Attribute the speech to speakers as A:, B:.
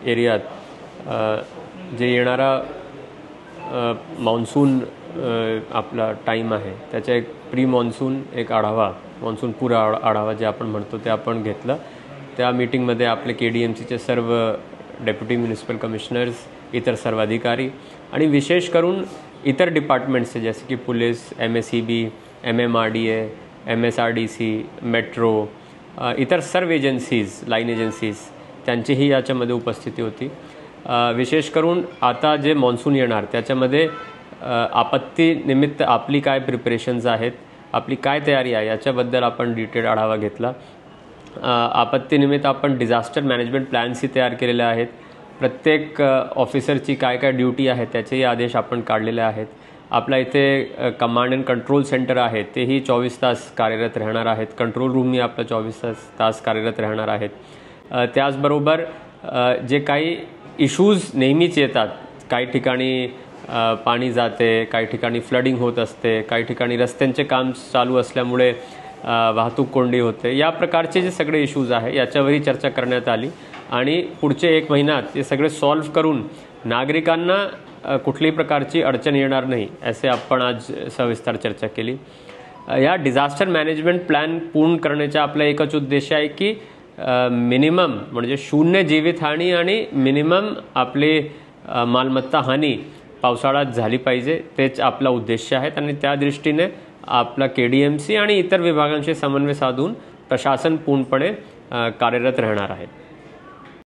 A: एरियात जे येणारा मान्सून आपला टाईम आहे त्याचा एक प्री मान्सून एक आढावा, मान्सून पूर्व आढावा जे आपण म्हणतो ते आपण घेतलं। त्या मीटिंगमध्ये आपले KDMCचे सर्व डेप्युटी म्युनिसिपल कमिशनर्स, इतर सर्व अधिकारी आणि विशेष करून इतर डिपार्टमेंट्सचे जसे की police, MSEB, MMRDA, MSRDC, metro, इतर सर्व एजन्सीज, लाईन एजन्सीज त्यांचीही याच्यामध्ये उपस्थिती होती। विशेष करून आता जे मान्सून येणार त्याच्यामध्ये आपत्ती निमित्त आपली काय प्रिपरेशन्स आहेत, आपली काय तयारी आहे याच्याबद्दल आपण डिटेल आढावा घेतला। आपत्तीनिमित्त आपण डिझास्टर मॅनेजमेंट प्लॅन्सही तयार केलेले आहेत। प्रत्येक ऑफिसरची काय काय ड्युटी आहे त्याचेही आदेश आपण काढलेले आहेत। आपल्या इथे कमांड अँड कंट्रोल सेंटर आहे तेही 24 तास कार्यरत राहणार आहेत। कंट्रोल रूमही आपलं 24 तास कार्यरत राहणार आहेत। त्याचबरोबर जे काही इश्यूज नेहमीच येतात, काही ठिकाणी पाणी जाते, काही ठिकाणी फ्लडिंग होत असते, काही ठिकाणी रस्त्यांचे काम चालू असल्यामुळे वाहतूक कोंडी होते, या प्रकारचे जे सगळे इश्यूज आहे याच्यावरही चर्चा करण्यात आली आणि पुढचे 1 महिन्यात ते सगळे सॉल्व्ह करून नागरिकांना कुठल्याही प्रकारची अडचण येणार नाही असे आपण आज सविस्तर चर्चा केली। या डिझास्टर मॅनेजमेंट प्लॅन पूर्ण करण्याचा आपला एकच उद्देश आहे की मिनिमम म्हणजे 0 जीवितहानी आणि मिनिमम आपली मालमत्ता हानी पावसाळ्यात झाली पाहिजे, तेच आपला उद्देश आहे। आणि त्या दृष्टीने आपला KDMC आणि इतर विभागांशी समन्वय साधून प्रशासन पूर्णपणे कार्यरत राहणार आहे।